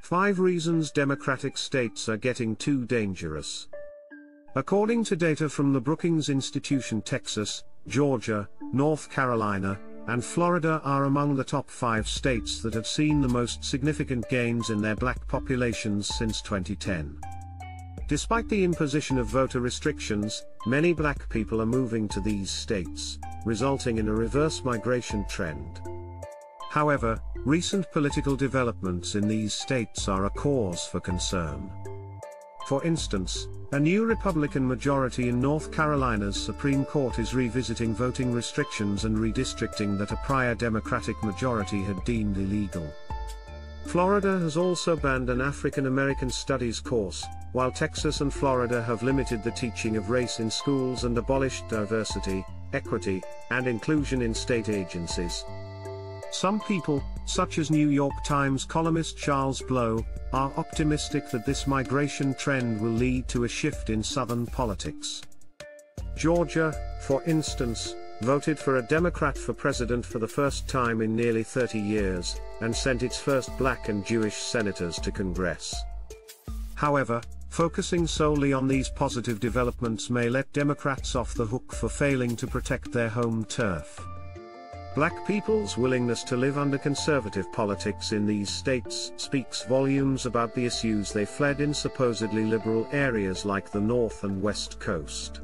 5 reasons democratic states are getting too dangerous. According to data from the Brookings Institution, Texas, Georgia, North Carolina, and Florida are among the top 5 states that have seen the most significant gains in their black populations since 2010. Despite the imposition of voter restrictions, many black people are moving to these states, resulting in a reverse migration trend. However, recent political developments in these states are a cause for concern. For instance, a new Republican majority in North Carolina's Supreme Court is revisiting voting restrictions and redistricting that a prior Democratic majority had deemed illegal. Florida has also banned an African American Studies course, while Texas and Florida have limited the teaching of race in schools and abolished diversity, equity, and inclusion in state agencies. Some people, such as New York Times columnist Charles Blow, are optimistic that this migration trend will lead to a shift in Southern politics. Georgia, for instance, voted for a Democrat for president for the first time in nearly 30 years, and sent its first black and Jewish senators to Congress. However, focusing solely on these positive developments may let Democrats off the hook for failing to protect their home turf. Black people's willingness to live under conservative politics in these states speaks volumes about the issues they fled in supposedly liberal areas like the North and West Coast.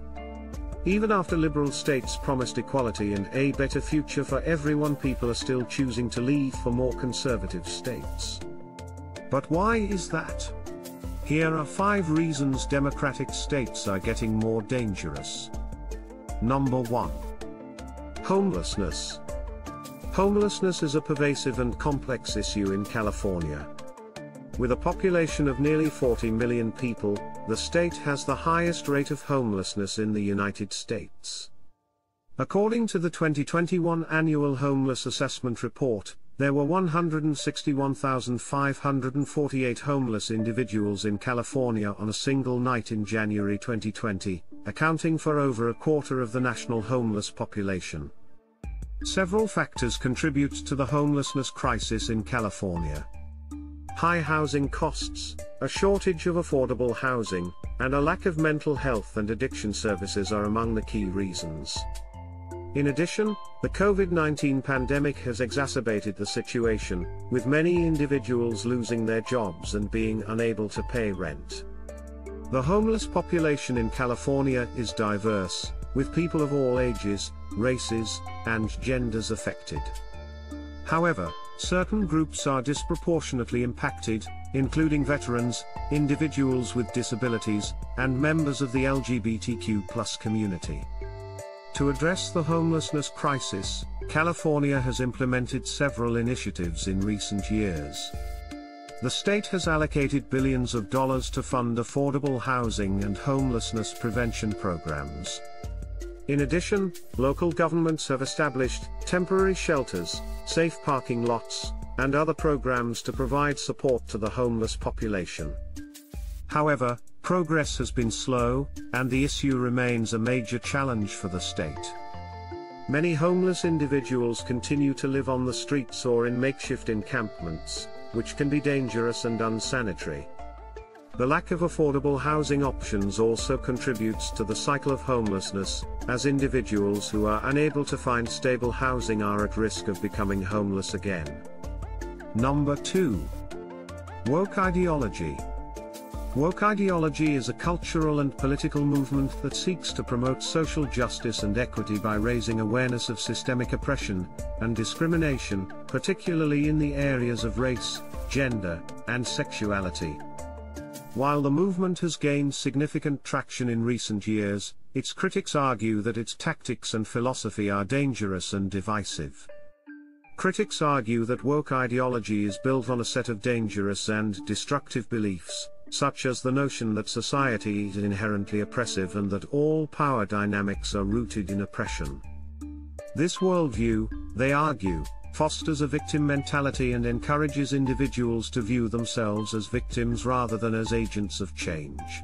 Even after liberal states promised equality and a better future for everyone, people are still choosing to leave for more conservative states. But why is that? Here are 5 reasons democratic states are getting more dangerous. Number 1. Homelessness. Homelessness is a pervasive and complex issue in California. With a population of nearly 40 million people, the state has the highest rate of homelessness in the United States. According to the 2021 Annual Homeless Assessment Report, there were 161,548 homeless individuals in California on a single night in January 2020, accounting for over a quarter of the national homeless population. Several factors contribute to the homelessness crisis in California. High housing costs, a shortage of affordable housing, and a lack of mental health and addiction services are among the key reasons. In addition, the COVID-19 pandemic has exacerbated the situation, with many individuals losing their jobs and being unable to pay rent. The homeless population in California is diverse, with people of all ages, races, and genders affected. However, certain groups are disproportionately impacted, including veterans, individuals with disabilities, and members of the LGBTQ+ community. To address the homelessness crisis, California has implemented several initiatives in recent years. The state has allocated billions of dollars to fund affordable housing and homelessness prevention programs. In addition, local governments have established temporary shelters, safe parking lots, and other programs to provide support to the homeless population. However, progress has been slow, and the issue remains a major challenge for the state. Many homeless individuals continue to live on the streets or in makeshift encampments, which can be dangerous and unsanitary. The lack of affordable housing options also contributes to the cycle of homelessness, as individuals who are unable to find stable housing are at risk of becoming homeless again. Number 2. Woke ideology. Woke ideology is a cultural and political movement that seeks to promote social justice and equity by raising awareness of systemic oppression and discrimination, particularly in the areas of race, gender, and sexuality. While the movement has gained significant traction in recent years, its critics argue that its tactics and philosophy are dangerous and divisive. Critics argue that woke ideology is built on a set of dangerous and destructive beliefs, such as the notion that society is inherently oppressive and that all power dynamics are rooted in oppression. This worldview, they argue, fosters a victim mentality and encourages individuals to view themselves as victims rather than as agents of change.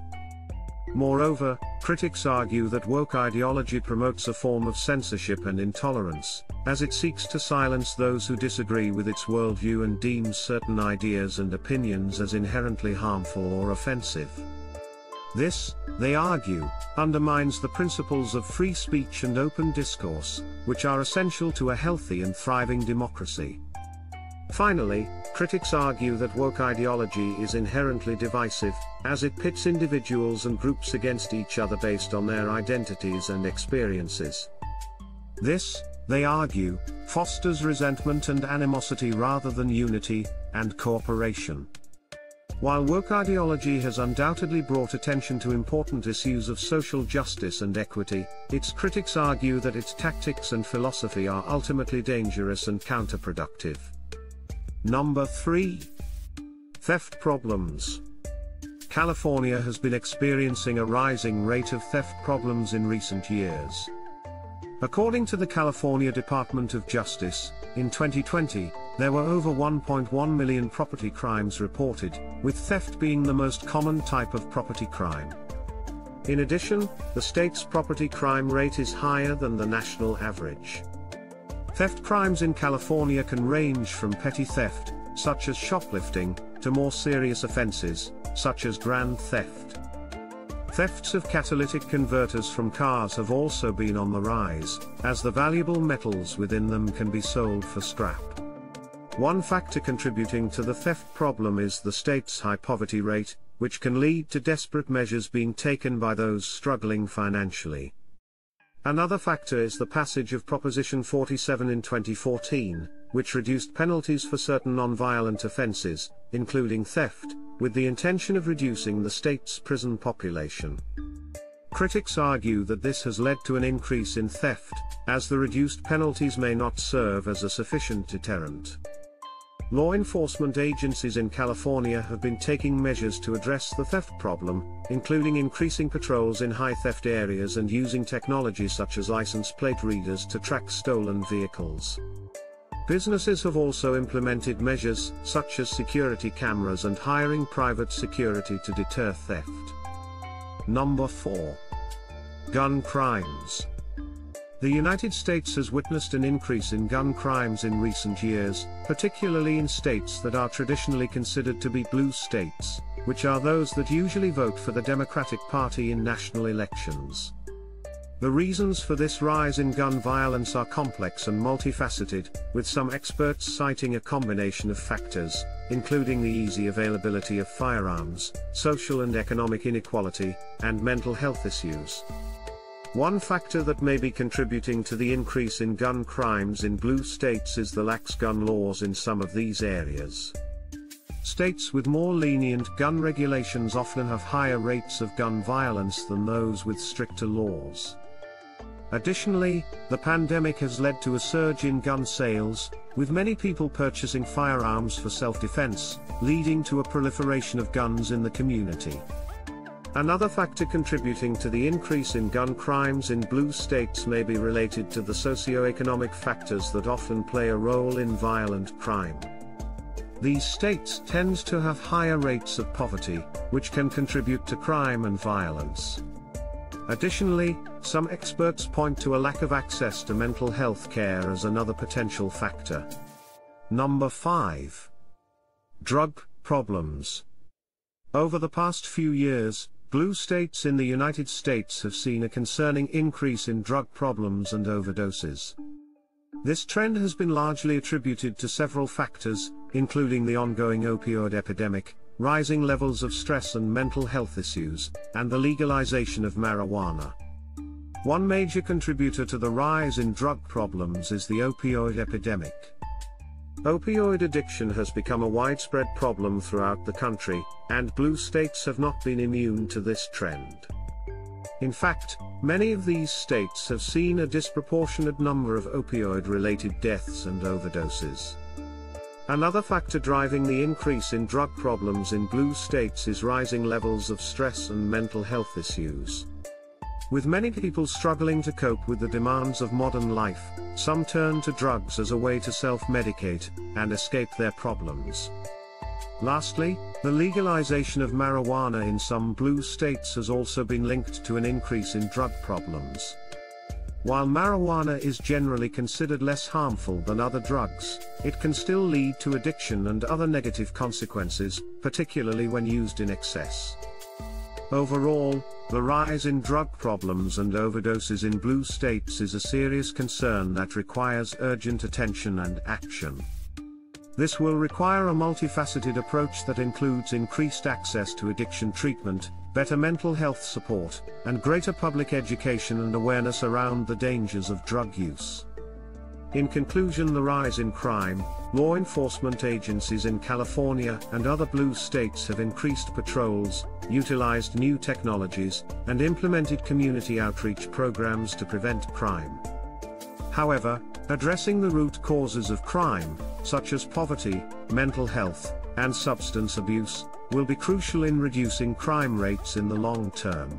Moreover, critics argue that woke ideology promotes a form of censorship and intolerance, as it seeks to silence those who disagree with its worldview and deems certain ideas and opinions as inherently harmful or offensive. This, they argue, undermines the principles of free speech and open discourse, which are essential to a healthy and thriving democracy. Finally, critics argue that woke ideology is inherently divisive, as it pits individuals and groups against each other based on their identities and experiences. This, they argue, fosters resentment and animosity rather than unity and cooperation. While woke ideology has undoubtedly brought attention to important issues of social justice and equity, its critics argue that its tactics and philosophy are ultimately dangerous and counterproductive. Number 3. Theft problems. California has been experiencing a rising rate of theft problems in recent years. According to the California Department of Justice, in 2020, there were over 1.1 million property crimes reported, with theft being the most common type of property crime. In addition, the state's property crime rate is higher than the national average. Theft crimes in California can range from petty theft, such as shoplifting, to more serious offenses, such as grand theft. Thefts of catalytic converters from cars have also been on the rise, as the valuable metals within them can be sold for scrap. One factor contributing to the theft problem is the state's high poverty rate, which can lead to desperate measures being taken by those struggling financially. Another factor is the passage of Proposition 47 in 2014, which reduced penalties for certain non-violent offenses, including theft, with the intention of reducing the state's prison population. Critics argue that this has led to an increase in theft, as the reduced penalties may not serve as a sufficient deterrent. Law enforcement agencies in California have been taking measures to address the theft problem, including increasing patrols in high theft areas and using technology such as license plate readers to track stolen vehicles. Businesses have also implemented measures, such as security cameras and hiring private security to deter theft. Number 4. Gun crimes. The United States has witnessed an increase in gun crimes in recent years, particularly in states that are traditionally considered to be blue states, which are those that usually vote for the Democratic Party in national elections. The reasons for this rise in gun violence are complex and multifaceted, with some experts citing a combination of factors, including the easy availability of firearms, social and economic inequality, and mental health issues. One factor that may be contributing to the increase in gun crimes in blue states is the lax gun laws in some of these areas. States with more lenient gun regulations often have higher rates of gun violence than those with stricter laws. Additionally, the pandemic has led to a surge in gun sales, with many people purchasing firearms for self-defense, leading to a proliferation of guns in the community. Another factor contributing to the increase in gun crimes in blue states may be related to the socio-economic factors that often play a role in violent crime. These states tend to have higher rates of poverty, which can contribute to crime and violence. Additionally, some experts point to a lack of access to mental health care as another potential factor. Number 5. Drug problems. Over the past few years, blue states in the United States have seen a concerning increase in drug problems and overdoses. This trend has been largely attributed to several factors, including the ongoing opioid epidemic, rising levels of stress and mental health issues, and the legalization of marijuana. One major contributor to the rise in drug problems is the opioid epidemic. Opioid addiction has become a widespread problem throughout the country, and blue states have not been immune to this trend. In fact, many of these states have seen a disproportionate number of opioid-related deaths and overdoses. Another factor driving the increase in drug problems in blue states is rising levels of stress and mental health issues. With many people struggling to cope with the demands of modern life, some turn to drugs as a way to self-medicate and escape their problems. Lastly, the legalization of marijuana in some blue states has also been linked to an increase in drug problems. While marijuana is generally considered less harmful than other drugs, it can still lead to addiction and other negative consequences, particularly when used in excess. Overall, the rise in drug problems and overdoses in blue states is a serious concern that requires urgent attention and action. This will require a multifaceted approach that includes increased access to addiction treatment, better mental health support, and greater public education and awareness around the dangers of drug use. In conclusion, the rise in crime, law enforcement agencies in California and other blue states have increased patrols, utilized new technologies, and implemented community outreach programs to prevent crime. However, addressing the root causes of crime, such as poverty, mental health, and substance abuse, will be crucial in reducing crime rates in the long term.